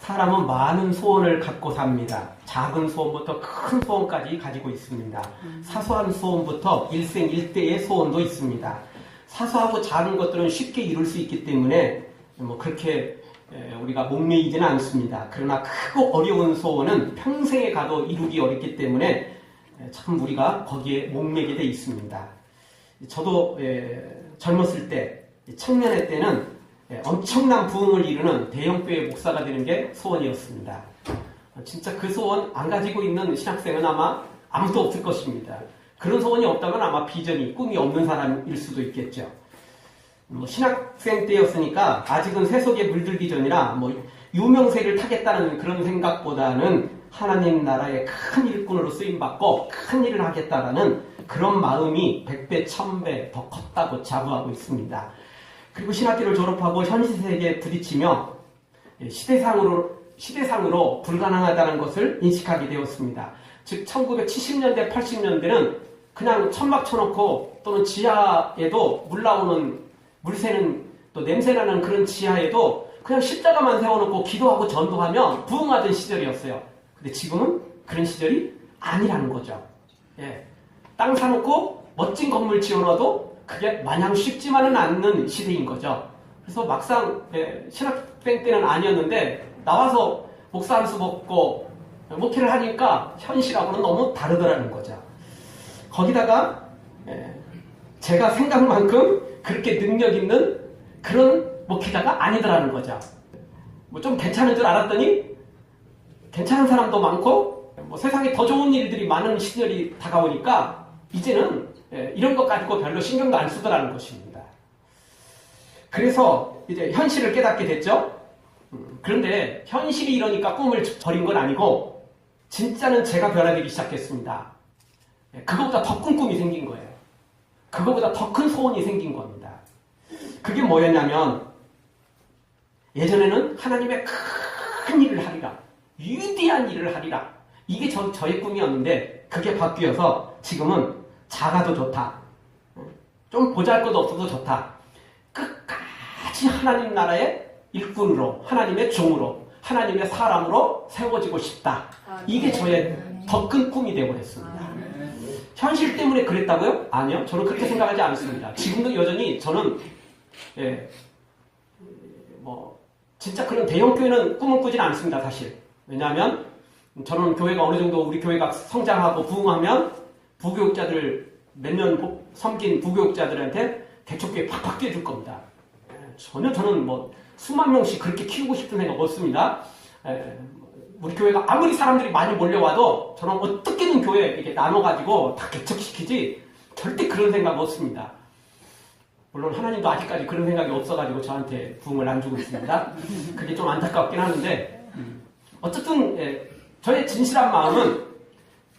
사람은 많은 소원을 갖고 삽니다. 작은 소원부터 큰 소원까지 가지고 있습니다. 사소한 소원부터 일생일대의 소원도 있습니다. 사소하고 작은 것들은 쉽게 이룰 수 있기 때문에 그렇게 우리가 목매이지는 않습니다. 그러나 크고 어려운 소원은 평생에 가도 이루기 어렵기 때문에 참 우리가 거기에 목매게 돼 있습니다. 저도 젊었을 때, 청년의 때는 엄청난 부흥을 이루는 대형교회 목사가 되는 게 소원이었습니다. 진짜 그 소원 안 가지고 있는 신학생은 아마 아무도 없을 것입니다. 그런 소원이 없다면 아마 비전이, 꿈이 없는 사람일 수도 있겠죠. 신학생 때였으니까 아직은 세속에 물들기 전이라 유명세를 타겠다는 그런 생각보다는 하나님 나라의 큰 일꾼으로 쓰임받고 큰 일을 하겠다라는 그런 마음이 100배, 1000배 더 컸다고 자부하고 있습니다. 그리고 신학교를 졸업하고 현실세계에 부딪히며 시대상으로 불가능하다는 것을 인식하게 되었습니다. 즉 1970년대, 80년대는 그냥 천막 쳐놓고 또는 지하에도 물 나오는, 물 새는 또 냄새나는 그런 지하에도 그냥 십자가만 세워놓고 기도하고 전도하며 부흥하던 시절이었어요. 근데 지금은 그런 시절이 아니라는 거죠. 땅 사놓고 멋진 건물 지어놔도 그게 마냥 쉽지만은 않는 시대인 거죠. 그래서 막상 신학생 때는 아니었는데 나와서 목사 한 수 먹고 목회를 하니까 현실하고는 너무 다르더라는 거죠. 거기다가 제가 생각만큼 그렇게 능력 있는 그런 목회자가 아니더라는 거죠. 좀 괜찮은 줄 알았더니 괜찮은 사람도 많고 세상에 더 좋은 일들이 많은 시절이 다가오니까 이제는 이런 것 가지고 별로 신경도 안 쓰더라는 것입니다. 그래서 이제 현실을 깨닫게 됐죠. 그런데 현실이 이러니까 꿈을 버린 건 아니고 진짜는 제가 변화되기 시작했습니다. 그거보다 더 큰 꿈이 생긴 거예요. 그거보다 더 큰 소원이 생긴 겁니다. 그게 뭐였냐면 예전에는 하나님의 큰 일을 하리라, 위대한 일을 하리라, 이게 저의 꿈이었는데 그게 바뀌어서 지금은 작아도 좋다, 좀 보잘것없어도 좋다, 끝까지 하나님 나라의 일꾼으로, 하나님의 종으로, 하나님의 사람으로 세워지고 싶다. 이게 저의 더 큰 꿈이 되어버렸습니다. 현실 때문에 그랬다고요? 아니요. 저는 그렇게 생각하지 않습니다. 지금도 여전히 저는 진짜 그런 대형교회는 꿈을 꾸지는 않습니다. 사실. 왜냐하면 저는 교회가 어느 정도 우리 교회가 성장하고 부흥하면 부교육자들 몇 년 섬긴 부교육자들한테 대초교회 팍팍 떼줄 겁니다. 전혀 저는 수만 명씩 그렇게 키우고 싶은 생각 없습니다. 우리 교회가 아무리 사람들이 많이 몰려와도 저는 어떻게든 교회 이렇게 나눠가지고 다 개척시키지 절대 그런 생각 없습니다. 물론 하나님도 아직까지 그런 생각이 없어가지고 저한테 부흥을 안 주고 있습니다. 그게 좀 안타깝긴 하는데 어쨌든 저의 진실한 마음은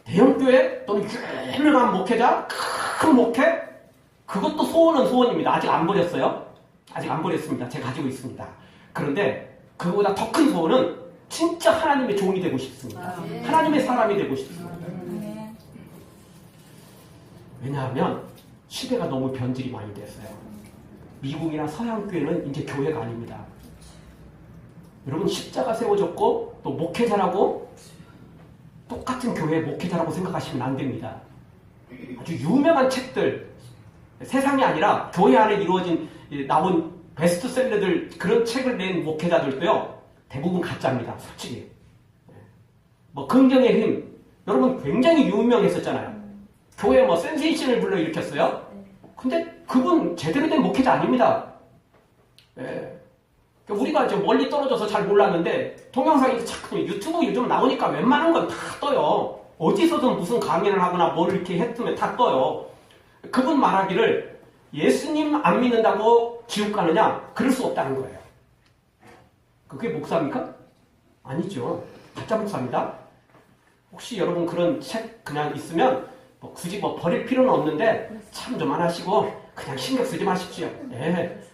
대형교회 또는 유명한 목회자, 큰 목회, 그것도 소원은 소원입니다. 아직 안 버렸어요. 아직 안 버렸습니다. 제가 가지고 있습니다. 그런데 그거보다 더 큰 소원은 진짜 하나님의 종이 되고 싶습니다. 하나님의 사람이 되고 싶습니다. 왜냐하면 시대가 너무 변질이 많이 됐어요. 미국이나 서양 교회는 이제 교회가 아닙니다. 여러분 십자가 세워졌고 또 목회자라고 똑같은 교회 목회자라고 생각하시면 안 됩니다. 아주 유명한 책들, 세상이 아니라 교회 안에 이루어진 나온 베스트셀러들, 그런 책을 낸 목회자들도요 대부분 가짜입니다. 솔직히. 긍정의 힘, 여러분 굉장히 유명했었잖아요. 교회 센세이션을 불러일으켰어요. 근데 그분 제대로 된 목회자 아닙니다. 우리가 이제 멀리 떨어져서 잘 몰랐는데 동영상이 자꾸 유튜브 요즘 나오니까 웬만한 건 다 떠요. 어디서든 무슨 강연을 하거나 뭘 이렇게 했으면 다 떠요. 그분 말하기를 예수님 안 믿는다고 지옥 가느냐? 그럴 수 없다는 거예요. 그게 목사입니까? 아니죠. 가짜 목사입니다. 혹시 여러분 그런 책 그냥 있으면 굳이 버릴 필요는 없는데 참 좀 안 하시고 그냥 신경 쓰지 마십시오.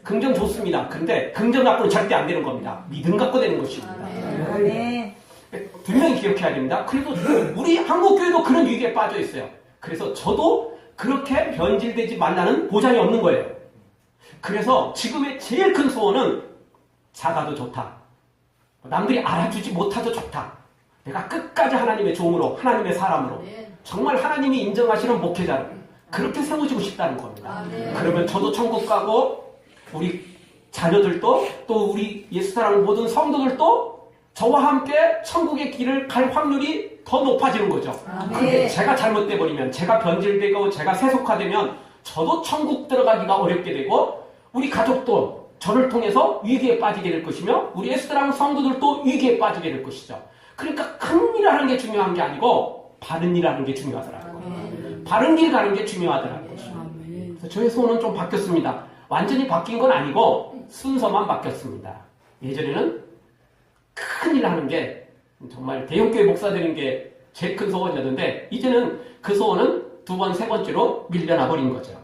긍정 좋습니다. 근데 긍정 갖고는 절대 안 되는 겁니다. 믿음 갖고 되는 것입니다. 분명히 기억해야 됩니다. 그리고 우리 한국교회도 그런 위기에 빠져 있어요. 그래서 저도 그렇게 변질되지 말라는 보장이 없는 거예요. 그래서 지금의 제일 큰 소원은 작아도 좋다. 남들이 알아주지 못하도 좋다. 내가 끝까지 하나님의 종으로, 하나님의 사람으로, 정말 하나님이 인정하시는 목회자로 그렇게 세워지고 싶다는 겁니다. 그러면 저도 천국 가고 우리 자녀들도 또 우리 예수사랑 모든 성도들도 저와 함께 천국의 길을 갈 확률이 더 높아지는 거죠. 그런데 제가 잘못돼 버리면, 제가 변질되고 제가 세속화되면 저도 천국 들어가기가 어렵게 되고 우리 가족도 저를 통해서 위기에 빠지게 될 것이며 우리 예수사랑 성도들도 위기에 빠지게 될 것이죠. 그러니까 큰 일 하는 게 중요한 게 아니고 바른 일 하는 게 중요하더라고요. 바른 길 가는 게 중요하더라고요. 그래서 저의 소원은 좀 바뀌었습니다. 완전히 바뀐 건 아니고 순서만 바뀌었습니다. 예전에는 큰 일 하는 게 정말 대형교회 목사 되는 게 제일 큰 소원이었는데 이제는 그 소원은 두 번, 세 번째로 밀려나 버린 거죠.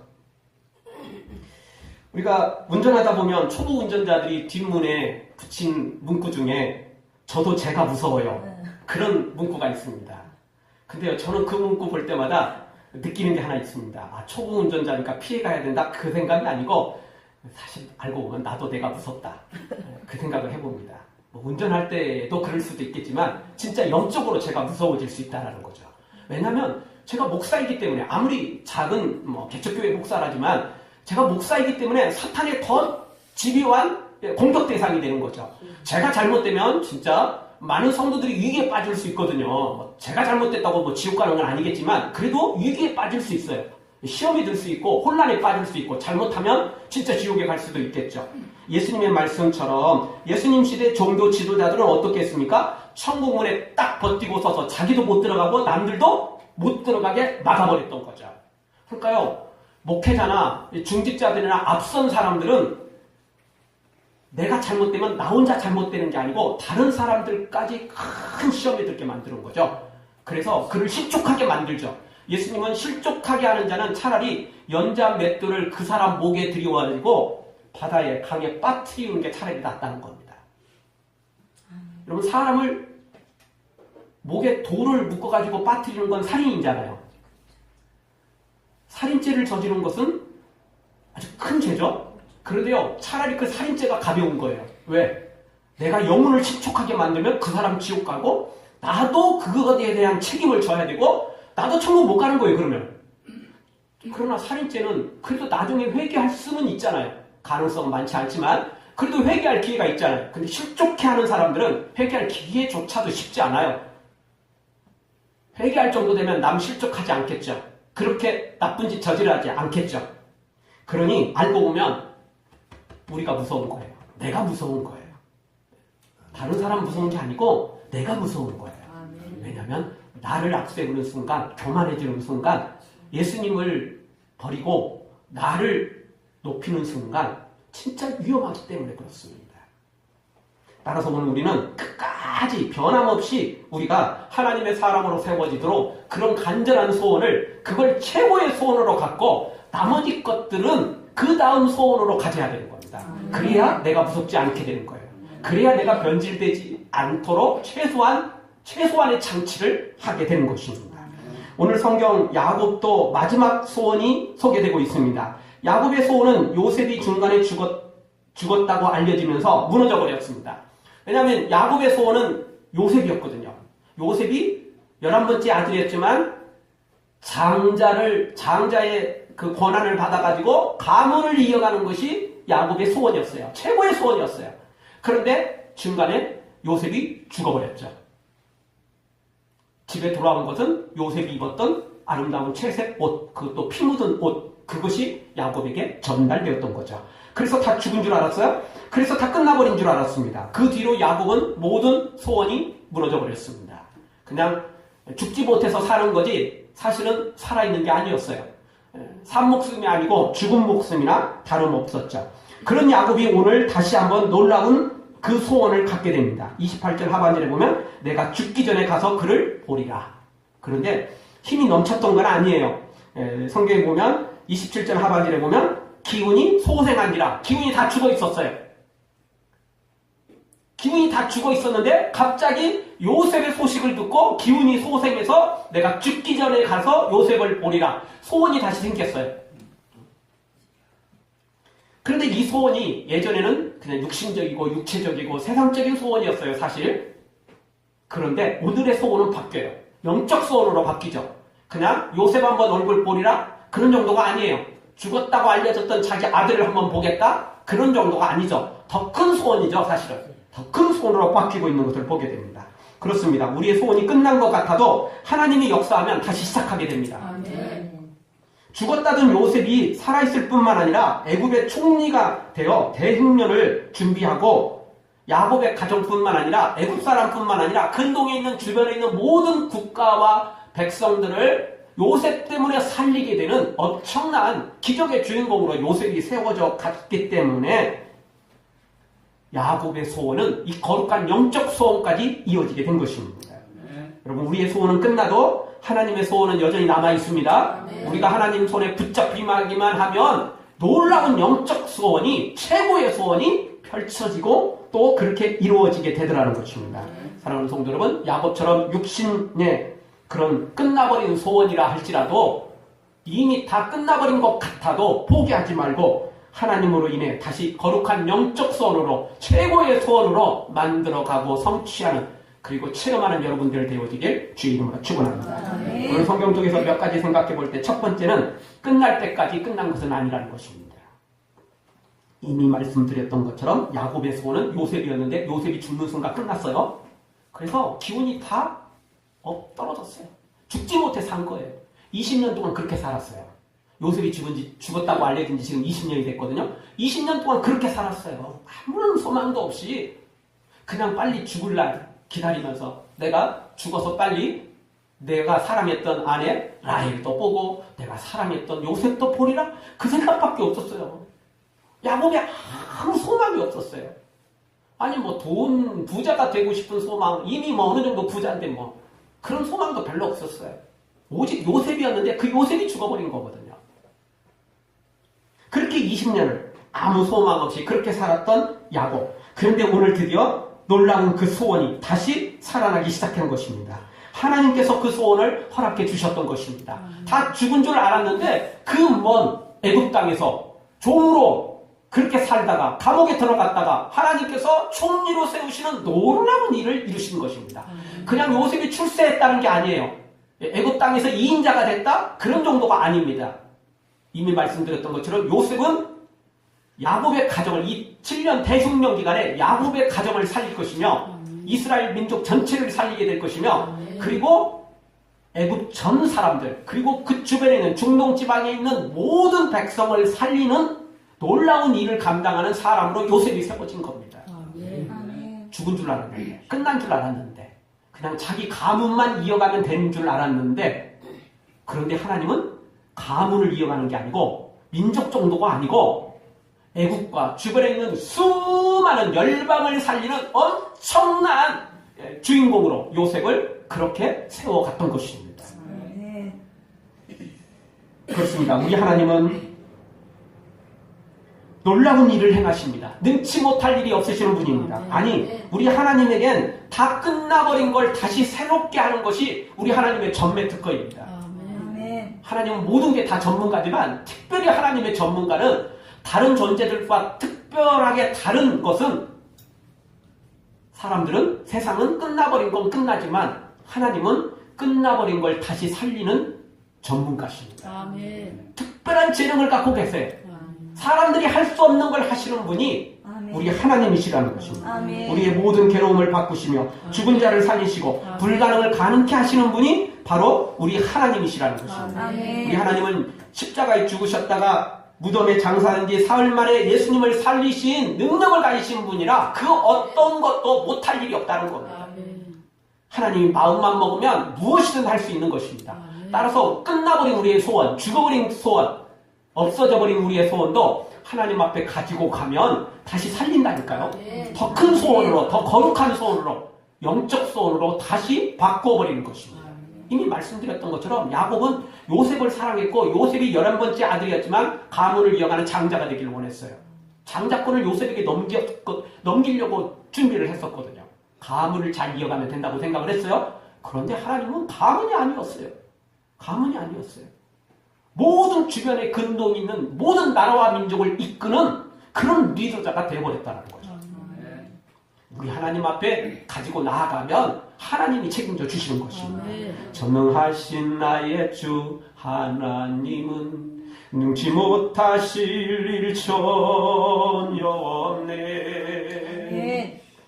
우리가 운전하다 보면 초보 운전자들이 뒷문에 붙인 문구 중에 저도 제가 무서워요. 그런 문구가 있습니다. 근데요, 저는 그 문구 볼 때마다 느끼는 게 하나 있습니다. 아, 초보 운전자니까 피해가야 된다. 그 생각이 아니고 사실 알고 보면 나도 내가 무섭다. 그 생각을 해봅니다. 뭐 운전할 때도 그럴 수도 있겠지만 진짜 영적으로 제가 무서워질 수 있다는 거죠. 왜냐하면 제가 목사이기 때문에 아무리 작은 개척교회 목사라지만 제가 목사이기 때문에 사탄의 더 집요한 공격 대상이 되는 거죠. 제가 잘못되면 진짜 많은 성도들이 위기에 빠질 수 있거든요. 제가 잘못됐다고 지옥 가는 건 아니겠지만 그래도 위기에 빠질 수 있어요. 시험이 들 수 있고 혼란에 빠질 수 있고 잘못하면 진짜 지옥에 갈 수도 있겠죠. 예수님의 말씀처럼 예수님 시대 종교 지도자들은 어떻게 했습니까? 천국문에 딱 버티고 서서 자기도 못 들어가고 남들도 못 들어가게 막아버렸던 거죠. 그러니까요, 목회자나 중직자들이나 앞선 사람들은 내가 잘못되면 나 혼자 잘못되는 게 아니고 다른 사람들까지 큰 시험에 들게 만드는 거죠. 그래서 그를 실족하게 만들죠. 예수님은 실족하게 하는 자는 차라리 연자 맷돌을 그 사람 목에 들여가지고 바다에 강에 빠뜨리는 게 차라리 낫다는 겁니다. 여러분, 사람을 목에 돌을 묶어가지고 빠뜨리는 건 살인이잖아요. 살인죄를 저지른 것은 아주 큰 죄죠. 그런데요, 차라리 그 살인죄가 가벼운 거예요. 왜? 내가 영혼을 실족하게 만들면 그 사람 지옥 가고 나도 그거에 대한 책임을 져야 되고 나도 천국 못 가는 거예요, 그러면. 그러나 살인죄는 그래도 나중에 회개할 수는 있잖아요. 가능성은 많지 않지만 그래도 회개할 기회가 있잖아요. 근데 실족해하는 사람들은 회개할 기회조차도 쉽지 않아요. 회개할 정도 되면 남 실족하지 않겠죠. 그렇게 나쁜 짓 저질하지 않겠죠. 그러니 알고 보면 우리가 무서운 거예요. 내가 무서운 거예요. 다른 사람 무서운 게 아니고 내가 무서운 거예요. 왜냐하면 나를 앞세우는 순간, 교만해지는 순간, 예수님을 버리고 나를 높이는 순간 진짜 위험하기 때문에 그렇습니다. 따라서 오늘 우리는 끝까지 변함없이 우리가 하나님의 사람으로 세워지도록 그런 간절한 소원을, 그걸 최고의 소원으로 갖고 나머지 것들은 그 다음 소원으로 가져야 되는 겁니다. 그래야 내가 무섭지 않게 되는 거예요. 그래야 내가 변질되지 않도록 최소한의 장치를 하게 되는 것입니다. 오늘 성경 야곱도 마지막 소원이 소개되고 있습니다. 야곱의 소원은 요셉이 중간에 죽었다고 알려지면서 무너져 버렸습니다. 왜냐하면 야곱의 소원은 요셉이었거든요. 요셉이 11번째 아들이었지만 장자의 그 권한을 받아가지고 가문을 이어가는 것이 야곱의 소원이었어요. 최고의 소원이었어요. 그런데 중간에 요셉이 죽어버렸죠. 집에 돌아온 것은 요셉이 입었던 아름다운 채색 옷, 그것도 피 묻은 옷, 그것이 야곱에게 전달되었던 거죠. 그래서 다 죽은 줄 알았어요? 그래서 다 끝나버린 줄 알았습니다. 그 뒤로 야곱은 모든 소원이 무너져 버렸습니다. 그냥 죽지 못해서 사는 거지 사실은 살아있는 게 아니었어요. 산 목숨이 아니고 죽은 목숨이나 다름없었죠. 그런 야곱이 오늘 다시 한번 놀라운 그 소원을 갖게 됩니다. 28절 하반절에 보면 내가 죽기 전에 가서 그를 보리라. 그런데 힘이 넘쳤던 건 아니에요. 성경에 보면 27절 하반절에 보면 기운이 소생한지라. 기운이 다 죽어 있었어요. 기운이 다 죽어 있었는데 갑자기 요셉의 소식을 듣고 기운이 소생해서 내가 죽기 전에 가서 요셉을 보리라. 소원이 다시 생겼어요. 그런데 이 소원이 예전에는 그냥 육신적이고 육체적이고 세상적인 소원이었어요, 사실. 그런데 오늘의 소원은 바뀌어요. 영적 소원으로 바뀌죠. 그냥 요셉 한번 얼굴 보리라? 그런 정도가 아니에요. 죽었다고 알려졌던 자기 아들을 한번 보겠다? 그런 정도가 아니죠. 더 큰 소원이죠, 사실은. 더 큰 소원으로 바뀌고 있는 것을 보게 됩니다. 그렇습니다. 우리의 소원이 끝난 것 같아도 하나님이 역사하면 다시 시작하게 됩니다. 죽었다던 요셉이 살아있을 뿐만 아니라 애굽의 총리가 되어 대흉년을 준비하고 야곱의 가정뿐만 아니라 애굽 사람뿐만 아니라 근동에 있는 주변에 있는 모든 국가와 백성들을 요셉 때문에 살리게 되는 엄청난 기적의 주인공으로 요셉이 세워져 갔기 때문에 야곱의 소원은 이 거룩한 영적 소원까지 이어지게 된 것입니다. 여러분, 우리의 소원은 끝나도 하나님의 소원은 여전히 남아있습니다. 우리가 하나님 손에 붙잡히기만 하면 놀라운 영적 소원이, 최고의 소원이 펼쳐지고 또 그렇게 이루어지게 되더라는 것입니다. 사랑하는 성도 여러분, 야곱처럼 육신의 그런 끝나버린 소원이라 할지라도 이미 다 끝나버린 것 같아도 포기하지 말고 하나님으로 인해 다시 거룩한 영적 소원으로, 최고의 소원으로 만들어가고 성취하는, 그리고 체험하는 여러분들 되어지길 주의 이름으로 축원합니다. 오늘 성경 쪽에서 몇 가지 생각해 볼 때 첫 번째는 끝날 때까지 끝난 것은 아니라는 것입니다. 이미 말씀드렸던 것처럼 야곱의 소원은 요셉이었는데 요셉이 죽는 순간 끝났어요. 그래서 기운이 다 떨어졌어요. 죽지 못해 산 거예요. 20년 동안 그렇게 살았어요. 요셉이 죽었다고 알려진 지 지금 20년이 됐거든요. 20년 동안 그렇게 살았어요. 아무런 소망도 없이 그냥 빨리 죽을 날 기다리면서 내가 죽어서 빨리 내가 사랑했던 아내 라헬도 보고 내가 사랑했던 요셉도 보리라, 그 생각밖에 없었어요. 야곱에 아무 소망이 없었어요. 아니 뭐 돈 부자가 되고 싶은 소망, 이미 뭐 어느 정도 부자인데 뭐 그런 소망도 별로 없었어요. 오직 요셉이었는데 그 요셉이 죽어버린 거거든요. 그렇게 20년을 아무 소망 없이 그렇게 살았던 야곱. 그런데 오늘 드디어 놀라운 그 소원이 다시 살아나기 시작한 것입니다. 하나님께서 그 소원을 허락해 주셨던 것입니다. 다 죽은 줄 알았는데 그 먼 애굽 땅에서 종으로 그렇게 살다가 감옥에 들어갔다가 하나님께서 총리로 세우시는 놀라운 일을 이루신 것입니다. 그냥 요셉이 출세했다는 게 아니에요. 애굽 땅에서 2인자가 됐다? 그런 정도가 아닙니다. 이미 말씀드렸던 것처럼 요셉은 야곱의 가정을, 이 7년 대흉년 기간에 야곱의 가정을 살릴 것이며 이스라엘 민족 전체를 살리게 될 것이며, 그리고 애굽 전 사람들, 그리고 그 주변에 있는 중동 지방에 있는 모든 백성을 살리는 놀라운 일을 감당하는 사람으로 요셉이 세워진 겁니다. 죽은 줄 알았는데, 끝난 줄 알았는데, 그냥 자기 가문만 이어가면 되는 줄 알았는데, 그런데 하나님은 가문을 이어가는 게 아니고 민족 정도가 아니고 애국과 주변에 있는 수많은 열방을 살리는 엄청난 주인공으로 요셉을 그렇게 세워갔던 것입니다. 그렇습니다. 우리 하나님은 놀라운 일을 행하십니다. 능치 못할 일이 없으시는 분입니다. 아니, 우리 하나님에겐 다 끝나버린 걸 다시 새롭게 하는 것이 우리 하나님의 전매 특허입니다. 하나님은 모든 게 다 전문가지만 특별히 하나님의 전문가는 다른 존재들과 특별하게 다른 것은, 사람들은, 세상은 끝나버린 건 끝나지만 하나님은 끝나버린 걸 다시 살리는 전문가십니다. 특별한 재능을 갖고 계세요. 사람들이 할 수 없는 걸 하시는 분이 우리 하나님이시라는 것입니다. 우리의 모든 괴로움을 바꾸시며 죽은 자를 살리시고 불가능을 가능케 하시는 분이 바로 우리 하나님이시라는 것입니다. 우리 하나님은 십자가에 죽으셨다가 무덤에 장사한 뒤 사흘 만에 예수님을 살리신 능력을 가지신 분이라 그 어떤 것도 못할 일이 없다는 겁니다. 하나님이 마음만 먹으면 무엇이든 할 수 있는 것입니다. 따라서 끝나버린 우리의 소원, 죽어버린 소원, 없어져버린 우리의 소원도 하나님 앞에 가지고 가면 다시 살린다니까요. 더 큰 소원으로, 더 거룩한 소원으로, 영적 소원으로 다시 바꿔버리는 것입니다. 이미 말씀드렸던 것처럼 야곱은 요셉을 사랑했고 요셉이 11번째 아들이었지만 가문을 이어가는 장자가 되기를 원했어요. 장자권을 요셉에게 넘기려고 준비를 했었거든요. 가문을 잘 이어가면 된다고 생각을 했어요. 그런데 하나님은 가문이 아니었어요. 가문이 아니었어요. 모든 주변에 근동이 있는 모든 나라와 민족을 이끄는 그런 리더자가 되어버렸다는 거죠. 우리 하나님 앞에 가지고 나아가면 하나님이 책임져 주시는 것입니다. 전능하신 나의 주 하나님은 능치 못하실 일 전혀 없네.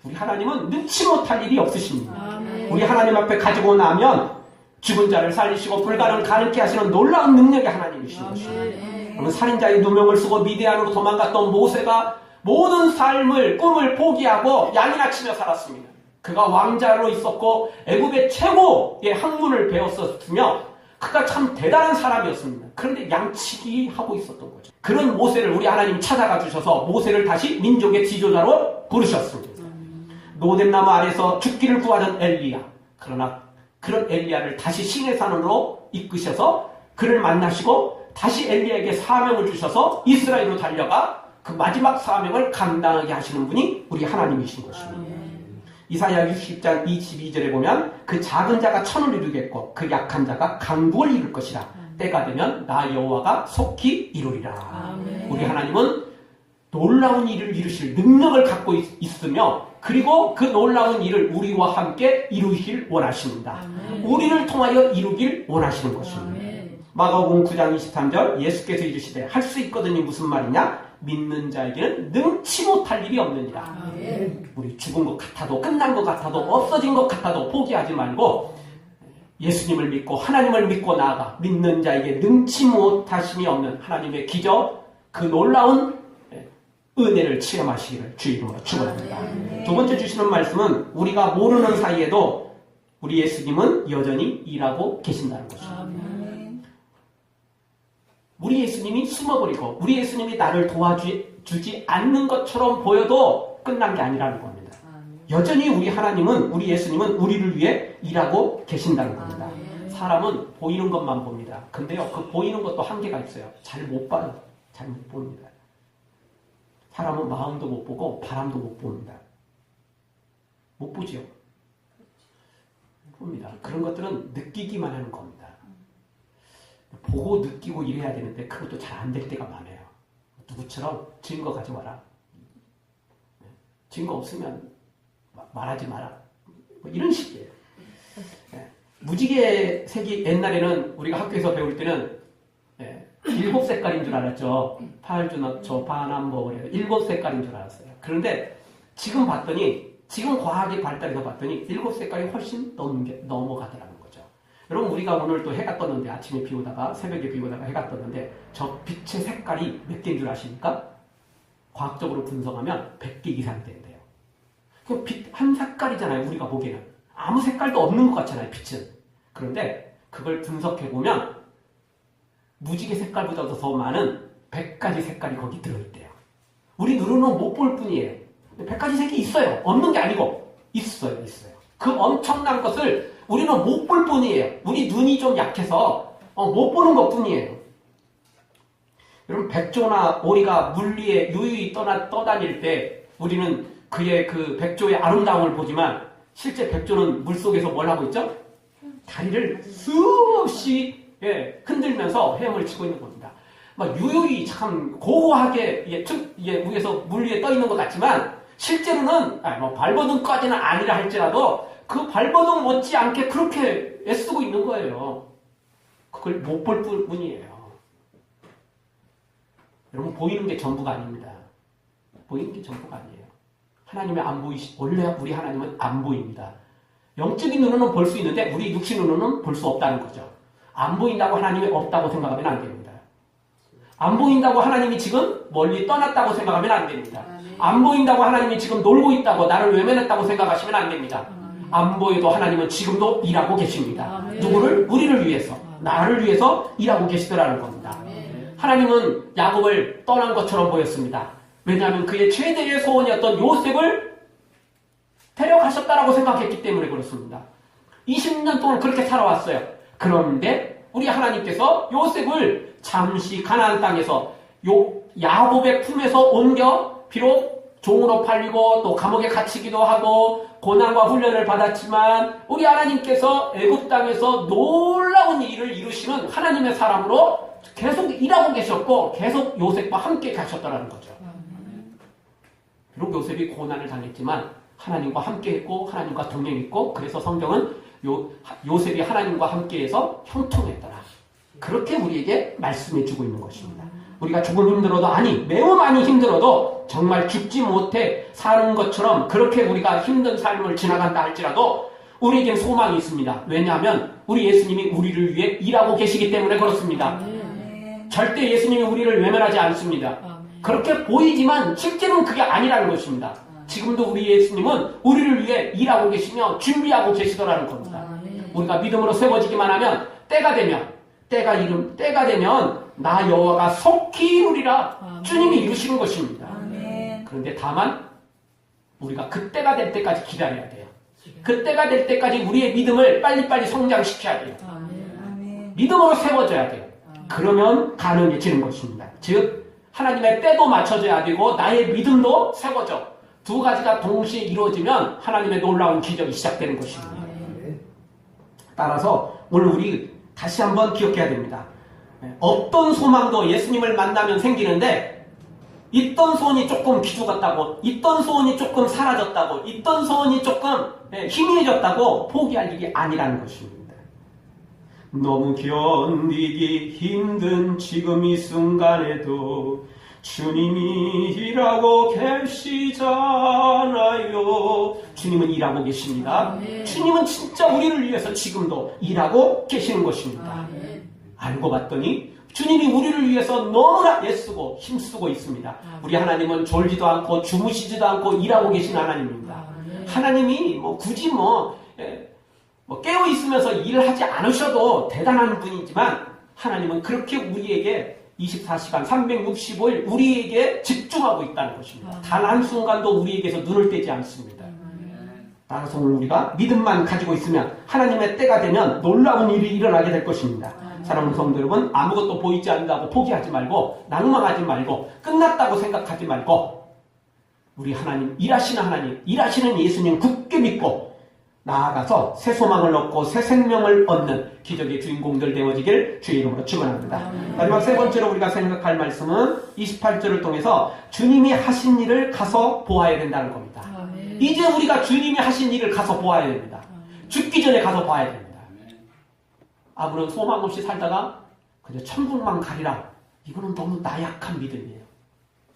우리 하나님은 능치 못할 일이 없으십니다. 우리 하나님 앞에 가지고 나면 죽은 자를 살리시고 불가능을 가능케 하시는 놀라운 능력의 하나님이신 것입니다. 살인자의 누명을 쓰고 미디안으로 도망갔던 모세가 모든 삶을 꿈을 포기하고 양이나 치며 살았습니다. 그가 왕자로 있었고 애굽의 최고의 학문을 배웠었으며 그가 참 대단한 사람이었습니다. 그런데 양치기 하고 있었던 거죠. 그런 모세를 우리 하나님이 찾아가 주셔서 모세를 다시 민족의 지도자로 부르셨습니다. 노뎀나무 아래서 죽기를 구하는 엘리야. 그러나 그런 엘리야를 다시 신의 산으로 이끄셔서 그를 만나시고 다시 엘리야에게 사명을 주셔서 이스라엘로 달려가 그 마지막 사명을 감당하게 하시는 분이 우리 하나님이신 것입니다. 이사야 60장 22절에 보면 그 작은 자가 천을 이루겠고 그 약한 자가 강국을 이룰 것이라. 때가 되면 나 여호와가 속히 이루리라. 우리 하나님은 놀라운 일을 이루실 능력을 갖고 있으며 그리고 그 놀라운 일을 우리와 함께 이루길 원하십니다. 우리를 통하여 이루길 원하시는 것입니다. 마가복음 9장 23절 예수께서 이르시되 할 수 있거든이 무슨 말이냐? 믿는 자에게는 능치 못할 일이 없느니라. 우리 죽은 것 같아도 끝난 것 같아도 없어진 것 같아도 포기하지 말고 예수님을 믿고 하나님을 믿고 나아가 믿는 자에게 능치 못하심이 없는 하나님의 기적 그 놀라운 은혜를 체험하시기를 주의 이름으로 축원합니다. 두 번째 주시는 말씀은 우리가 모르는 사이에도 우리 예수님은 여전히 일하고 계신다는 것입니다. 우리 예수님이 숨어버리고 우리 예수님이 나를 도와주지 않는 것처럼 보여도 끝난 게 아니라는 겁니다. 여전히 우리 하나님은 우리 예수님은 우리를 위해 일하고 계신다는 겁니다. 사람은 보이는 것만 봅니다. 근데요 그 보이는 것도 한계가 있어요. 잘 못 봐요. 잘 못 봅니다. 사람은 마음도 못 보고 바람도 못 봅니다. 못 보지요. 봅니다. 그런 것들은 느끼기만 하는 겁니다. 보고 느끼고 이래야 되는데 그것도 잘 안 될 때가 많아요. 누구처럼 증거 가져와라. 증거 없으면 말하지 마라. 뭐 이런 식이에요. 무지개 색이 옛날에는 우리가 학교에서 배울 때는 7색깔인 줄 알았죠. 파알주너초, 파남보그레 7색깔인 줄 알았어요. 그런데 지금 봤더니 지금 과학이 발달해서 봤더니 7색깔이 훨씬 넘어가더라는 거죠. 여러분 우리가 오늘 또 해가 떴는데 아침에 비 오다가 새벽에 비 오다가 해가 떴는데 저 빛의 색깔이 몇 개인 줄 아십니까? 과학적으로 분석하면 100개 이상 된대요. 그 빛 한 색깔이잖아요. 우리가 보기에는 아무 색깔도 없는 것 같잖아요. 빛은. 그런데 그걸 분석해보면 무지개 색깔보다도 더 많은 100가지 색깔이 거기 들어있대요. 우리 눈으로는 못 볼 뿐이에요. 근데 100가지 색이 있어요. 없는 게 아니고 있어요. 그 엄청난 것을 우리는 못 볼 뿐이에요. 우리 눈이 좀 약해서 못 보는 것 뿐이에요. 여러분 백조나 오리가 물 위에 유유히 떠다닐 때 우리는 그의 그 백조의 아름다움을 보지만 실제 백조는 물속에서 뭘 하고 있죠? 다리를 수없이 흔들면서 헤엄을 치고 있는 겁니다. 막 유유히 참 고고하게 위에서 물 위에 떠 있는 것 같지만 실제로는 발버둥까지는 아니라 할지라도 그 발버둥 못지않게 그렇게 애쓰고 있는 거예요. 그걸 못 볼 뿐이에요. 여러분 보이는 게 전부가 아닙니다. 보이는 게 전부가 아니에요. 하나님이 안 원래 우리 하나님은 안 보입니다. 영적인 눈으로는 볼 수 있는데 우리 육신 눈으로는 볼 수 없다는 거죠. 안 보인다고 하나님이 없다고 생각하면 안 됩니다. 안 보인다고 하나님이 지금 멀리 떠났다고 생각하면 안 됩니다. 안 보인다고 하나님이 지금 놀고 있다고 나를 외면했다고 생각하시면 안 됩니다. 안 보여도 하나님은 지금도 일하고 계십니다. 누구를? 우리를 위해서, 나를 위해서 일하고 계시더라는 겁니다. 하나님은 야곱을 떠난 것처럼 보였습니다. 왜냐하면 그의 최대의 소원이었던 요셉을 데려가셨다라고 생각했기 때문에 그렇습니다. 20년 동안 그렇게 살아왔어요. 그런데 우리 하나님께서 요셉을 잠시 가나안 땅에서 야곱의 품에서 옮겨 비록 종으로 팔리고 또 감옥에 갇히기도 하고 고난과 훈련을 받았지만 우리 하나님께서 애굽 땅에서 놀라운 일을 이루시는 하나님의 사람으로 계속 일하고 계셨고 계속 요셉과 함께 가셨다는 거죠. 비록 요셉이 고난을 당했지만 하나님과 함께했고 하나님과 동행했고 그래서 성경은 요셉이 하나님과 함께해서 형통했더라. 그렇게 우리에게 말씀해주고 있는 것입니다. 우리가 조금 힘들어도 아니 매우 많이 힘들어도 정말 죽지 못해 사는 것처럼 그렇게 우리가 힘든 삶을 지나간다 할지라도 우리에겐 소망이 있습니다. 왜냐하면 우리 예수님이 우리를 위해 일하고 계시기 때문에 그렇습니다. 절대 예수님이 우리를 외면하지 않습니다. 그렇게 보이지만 실제로는 그게 아니라는 것입니다. 지금도 우리 예수님은 우리를 위해 일하고 계시며 준비하고 계시더라는 겁니다. 우리가 믿음으로 세워지기만 하면 때가 되면 나 여호와가 속히 이루리라 주님이 이루시는 것입니다. 그런데 다만 우리가 그때가 될 때까지 기다려야 돼요. 그때가 될 때까지 우리의 믿음을 빨리빨리 성장시켜야 돼요. 믿음으로 세워져야 돼요. 그러면 가능해지는 것입니다. 즉 하나님의 때도 맞춰져야 되고 나의 믿음도 세워져. 두 가지가 동시에 이루어지면 하나님의 놀라운 기적이 시작되는 것입니다. 따라서 오늘 우리 다시 한번 기억해야 됩니다. 어떤 소망도 예수님을 만나면 생기는데 있던 소원이 조금 기죽었다고, 있던 소원이 조금 사라졌다고, 있던 소원이 조금 희미해졌다고 포기할 일이 아니라는 것입니다. 너무 견디기 힘든 지금 이 순간에도 주님이 일하고 계시잖아요. 주님은 일하고 계십니다. 주님은 진짜 우리를 위해서 지금도 일하고 계시는 것입니다. 알고 봤더니 주님이 우리를 위해서 너무나 애쓰고 힘쓰고 있습니다. 우리 하나님은 졸지도 않고 주무시지도 않고 일하고 계신 하나님입니다. 하나님이 굳이 깨어 있으면서 일을 하지 않으셔도 대단한 분이지만 하나님은 그렇게 우리에게 24시간 365일 우리에게 집중하고 있다는 것입니다. 단 한순간도 우리에게서 눈을 떼지 않습니다. 따라서 오늘 우리가 믿음만 가지고 있으면 하나님의 때가 되면 놀라운 일이 일어나게 될 것입니다. 사랑하는 성도 여러분, 아무것도 보이지 않는다고 포기하지 말고 낭망하지 말고 끝났다고 생각하지 말고 우리 하나님, 일하시는 예수님 굳게 믿고 나아가서 새 소망을 얻고 새 생명을 얻는 기적의 주인공들 되어지길 주의 이름으로 축원합니다. 마지막 세 번째로 우리가 생각할 말씀은 28절을 통해서 주님이 하신 일을 가서 보아야 된다는 겁니다. 이제 우리가 주님이 하신 일을 가서 보아야 됩니다. 죽기 전에 가서 봐야 됩니다. 아무런 소망 없이 살다가 그저 천국만 가리라. 이거는 너무 나약한 믿음이에요.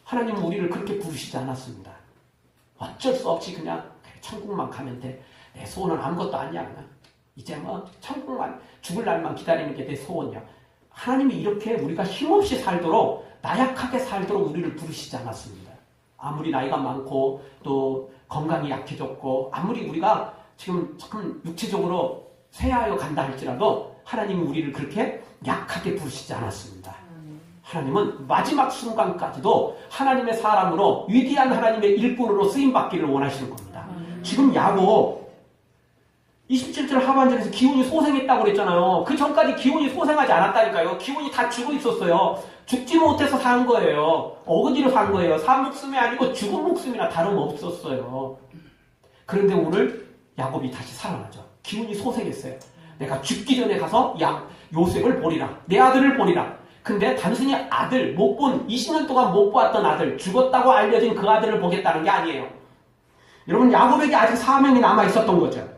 하나님은 우리를 그렇게 부르시지 않았습니다. 어쩔 수 없이 그냥 천국만 가면 돼. 내 소원은 아무것도 아니야. 그냥. 이제 천국만 죽을 날만 기다리는 게 내 소원이야. 하나님이 이렇게 우리가 힘없이 살도록 나약하게 살도록 우리를 부르시지 않았습니다. 아무리 나이가 많고 또 건강이 약해졌고 아무리 우리가 지금 조금 육체적으로 쇠하여 간다 할지라도 하나님이 우리를 그렇게 약하게 부르시지 않았습니다. 하나님은 마지막 순간까지도 하나님의 사람으로 위대한 하나님의 일꾼으로 쓰임받기를 원하시는 겁니다. 지금 야곱 27절 하반절에서 기훈이 소생했다고 그랬잖아요. 그 전까지 기훈이 소생하지 않았다니까요. 기훈이 다 죽어 있었어요. 죽지 못해서 산 거예요. 어거지로 산 거예요. 산 목숨이 아니고 죽은 목숨이나 다름없었어요. 그런데 오늘 야곱이 다시 살아나죠. 기훈이 소생했어요. 내가 죽기 전에 가서 요셉을 보리라. 내 아들을 보리라. 근데 단순히 아들, 20년 동안 못 보았던 아들, 죽었다고 알려진 그 아들을 보겠다는 게 아니에요. 여러분, 야곱에게 아직 사명이 남아 있었던 거죠.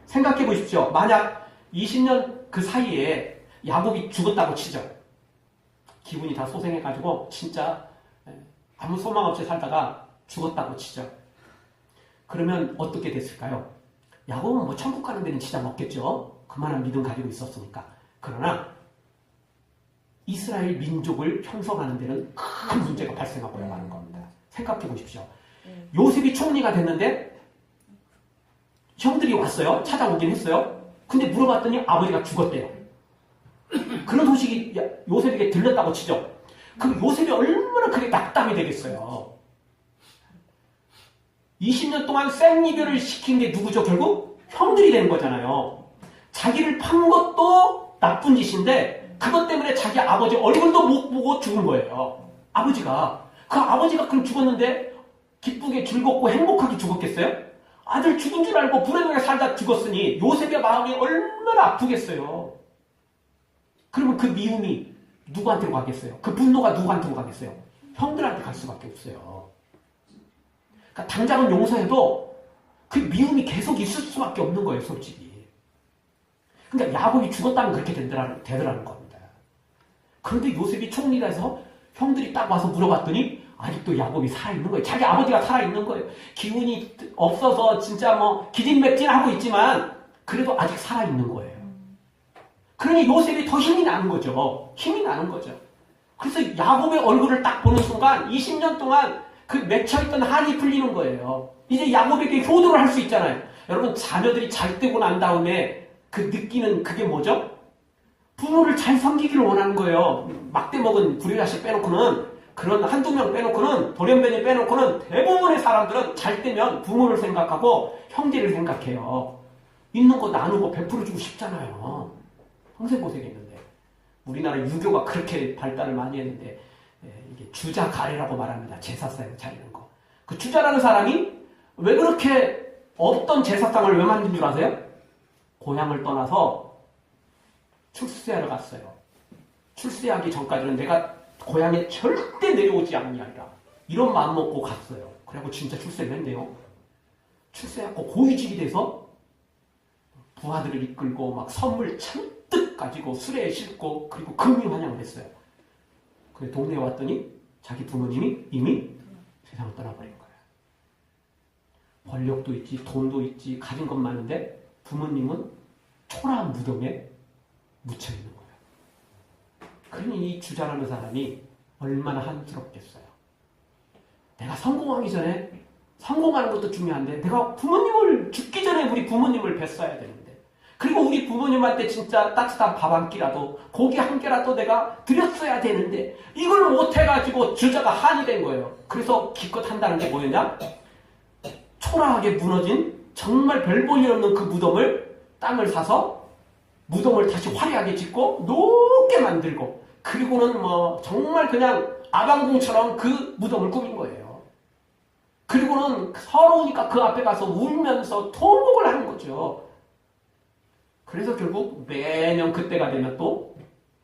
생각해 보십시오. 만약 20년 그 사이에 야곱이 죽었다고 치죠. 기분이 다 소생해가지고 진짜 아무 소망 없이 살다가 죽었다고 치죠. 그러면 어떻게 됐을까요? 야곱은 천국 가는 데는 지장 없겠죠. 그만한 믿음 가지고 있었으니까. 그러나 이스라엘 민족을 형성하는 데는 큰 문제가 발생하고 나가는 겁니다. 생각해 보십시오. 요셉이 총리가 됐는데 형들이 왔어요. 찾아오긴 했어요. 근데 물어봤더니 아버지가 죽었대요. 그런 소식이 요셉에게 들렸다고 치죠. 그럼 요셉이 얼마나 그게 낙담이 되겠어요. 20년 동안 생이별을 시킨 게 누구죠? 결국 형들이 된 거잖아요. 자기를 판 것도 나쁜 짓인데 그것 때문에 자기 아버지 얼굴도 못 보고 죽은 거예요. 아버지가. 그 아버지가 그럼 죽었는데 기쁘게 즐겁고 행복하게 죽었겠어요? 아들 죽은 줄 알고 불행하게 살다 죽었으니 요셉의 마음이 얼마나 아프겠어요. 그러면 그 미움이 누구한테로 가겠어요? 그 분노가 누구한테로 가겠어요? 형들한테 갈 수밖에 없어요. 그러니까 당장은 용서해도 그 미움이 계속 있을 수밖에 없는 거예요, 솔직히. 그러니까 야곱이 죽었다면 그렇게 되더라는 겁니다. 그런데 요셉이 총리라서 형들이 딱 와서 물어봤더니 아직도 야곱이 살아있는 거예요. 자기 아버지가 살아있는 거예요. 기운이 없어서 진짜 뭐 기진맥진하고 있지만 그래도 아직 살아있는 거예요. 그러니 요셉이 더 힘이 나는 거죠. 힘이 나는 거죠. 그래서 야곱의 얼굴을 딱 보는 순간 20년 동안 그 맺혀있던 한이 풀리는 거예요. 이제 야곱에게 효도를 할 수 있잖아요. 여러분 자녀들이 잘 되고 난 다음에 그 느끼는 그게 뭐죠? 부모를 잘 섬기기를 원하는 거예요. 막대 먹은 불효자식 빼놓고는 그런 한두 명 빼놓고는 돌연변이 빼놓고는 대부분의 사람들은 잘 되면 부모를 생각하고 형제를 생각해요. 있는 거 나누고 베풀어주고 싶잖아요. 평생 고생했는데 우리나라 유교가 그렇게 발달을 많이 했는데 이게 주자 가래라고 말합니다. 제사상을 차리는 거. 그 주자라는 사람이 왜 그렇게 없던 제사상을 왜 만든 줄 아세요? 고향을 떠나서 출세하러 갔어요. 출세하기 전까지는 내가 고향에 절대 내려오지 않냐이라 이런 마음 먹고 갔어요. 그래갖고 진짜 출세를 했네요. 출세하고 고위직이 돼서 부하들을 이끌고 막 선물 잔뜩 가지고 수레에 싣고 그리고 금융환영을 했어요. 그래 동네에 왔더니 자기 부모님이 이미 세상을 떠나버린 거예요. 권력도 있지 돈도 있지 가진 것 많은데 부모님은 초라한 무덤에 묻혀있는 거예요. 그러니 이 주자라는 사람이 얼마나 한스럽겠어요. 내가 성공하기 전에 성공하는 것도 중요한데 내가 부모님을 죽기 전에 우리 부모님을 뵀어야 되는데 그리고 우리 부모님한테 진짜 따뜻한 밥 한 끼라도 고기 한 개라도 내가 드렸어야 되는데 이걸 못해가지고 주자가 한이 된 거예요. 그래서 기껏 한다는 게 뭐였냐? 초라하게 무너진 정말 별 볼 일 없는 그 무덤을 땅을 사서 무덤을 다시 화려하게 짓고 높게 만들고 그리고는 뭐 정말 그냥 아방궁처럼 그 무덤을 꾸민 거예요. 그리고는 서러우니까 그 앞에 가서 울면서 통곡을 하는 거죠. 그래서 결국 매년 그때가 되면 또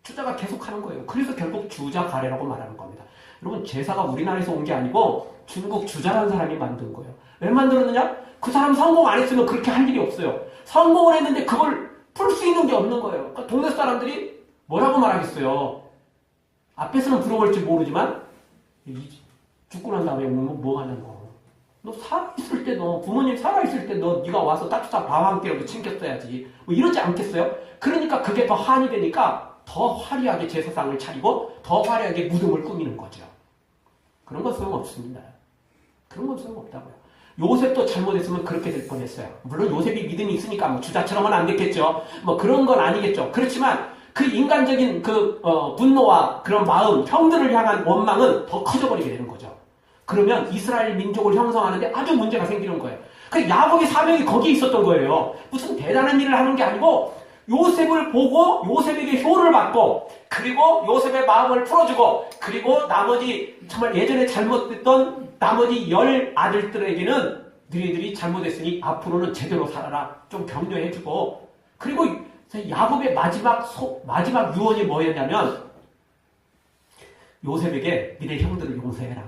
주자가 계속하는 거예요. 그래서 결국 주자 가래라고 말하는 겁니다. 여러분 제사가 우리나라에서 온 게 아니고 중국 주자라는 사람이 만든 거예요. 왜 만들었느냐? 그 사람 성공 안 했으면 그렇게 할 일이 없어요. 성공을 했는데 그걸 풀 수 있는 게 없는 거예요. 그러니까 동네 사람들이 뭐라고 말하겠어요. 앞에서는 부러울지 모르지만 죽고 난 다음에 뭐 하냐고. 너 살아있을 때 너 부모님 살아있을 때 너 네가 와서 따뜻한 밥 한 끼라도 챙겼어야지. 뭐 이러지 않겠어요? 그러니까 그게 더 한이 되니까 더 화려하게 제사상을 차리고 더 화려하게 무덤을 꾸미는 거죠. 그런 건 소용없습니다. 그런 건 소용없다고요. 요셉도 잘못했으면 그렇게 될 뻔했어요. 물론 요셉이 믿음이 있으니까 뭐 주자처럼은 안 됐겠죠. 뭐 그런 건 아니겠죠. 그렇지만 그 인간적인 그 분노와 그런 마음, 형들을 향한 원망은 더 커져버리게 되는 거죠. 그러면 이스라엘 민족을 형성하는데 아주 문제가 생기는 거예요. 그 야곱의 사명이 거기에 있었던 거예요. 무슨 대단한 일을 하는 게 아니고 요셉을 보고 요셉에게 효를 받고 그리고 요셉의 마음을 풀어주고 그리고 나머지 정말 예전에 잘못됐던 나머지 10 아들들에게는 너희들이 잘못했으니 앞으로는 제대로 살아라. 좀 격려해주고 그리고 야곱의 마지막 유언이 뭐였냐면 요셉에게 니네 형들을 용서해라.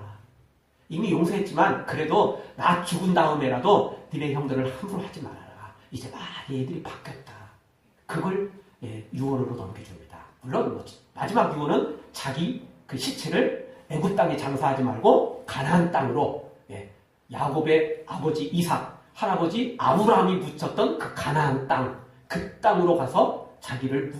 이미 용서했지만 그래도 나 죽은 다음에라도 니네 형들을 함부로 하지 말아라. 이제 많이 애들이 바뀌었다. 그걸 유언으로 넘겨줍니다. 물론 마지막 유언은 자기 그 시체를 애굽 땅에 장사하지 말고 가나안 땅으로 야곱의 아버지 이삭, 할아버지 아브라함이 묻혔던 그 가나안 땅, 그 땅으로 가서 자기를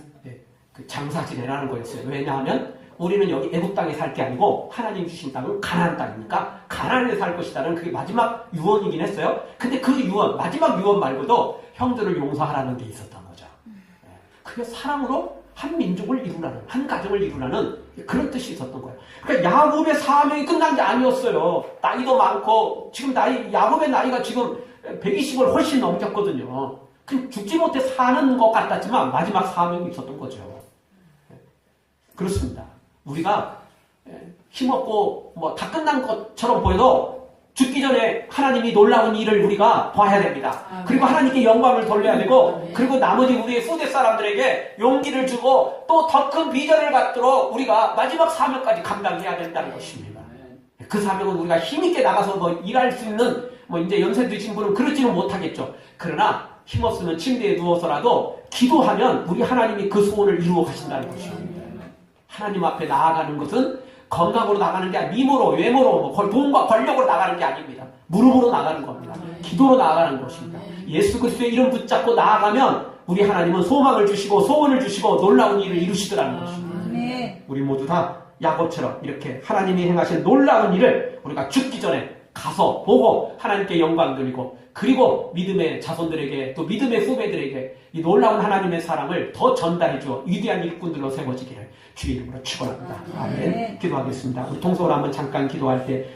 장사 지내라는 거였어요. 왜냐하면 우리는 여기 애굽 땅에 살 게 아니고 하나님 주신 땅은 가나안 땅이니까 가나안에 살 것이다라는 그게 마지막 유언이긴 했어요. 근데 그 유언, 마지막 유언 말고도 형들을 용서하라는 게 있었던 거죠. 그게 사랑으로 한 민족을 이루라는, 한 가정을 이루라는 그런 뜻이 있었던 거예요. 그러니까 야곱의 사명이 끝난 게 아니었어요. 나이도 많고 지금 야곱의 나이가 지금 120을 훨씬 넘겼거든요. 죽지 못해 사는 것 같았지만 마지막 사명이 있었던 거죠. 그렇습니다. 우리가 힘없고 뭐 다 끝난 것처럼 보여도 죽기 전에 하나님이 놀라운 일을 우리가 봐야 됩니다. 그리고 하나님께 영광을 돌려야 되고 그리고 나머지 우리의 후대 사람들에게 용기를 주고 또 더 큰 비전을 갖도록 우리가 마지막 사명까지 감당해야 된다는 것입니다. 그 사명은 우리가 힘있게 나가서 뭐 일할 수 있는 뭐 이제 연세 드신 분은 그러지는 못하겠죠. 그러나 힘없으면 침대에 누워서라도 기도하면 우리 하나님이 그 소원을 이루어 가신다는 것입니다. 하나님 앞에 나아가는 것은 건강으로 나가는 게 아니라 미모로, 외모로, 뭐 돈과 권력으로 나가는 게 아닙니다. 무릎으로 나가는 겁니다. 기도로 나아가는 것입니다. 예수 그리스도의 이름 붙잡고 나아가면 우리 하나님은 소망을 주시고 소원을 주시고 놀라운 일을 이루시더라는 것입니다. 우리 모두 다 야곱처럼 이렇게 하나님이 행하신 놀라운 일을 우리가 죽기 전에 가서 보고 하나님께 영광 돌리고 그리고 믿음의 자손들에게 또 믿음의 후배들에게 이 놀라운 하나님의 사랑을 더 전달해 주어 위대한 일꾼들로 세워지기를 주의 이름으로 축원합니다. 아멘. 기도하겠습니다. 우리 통성으로 한번 잠깐 기도할 때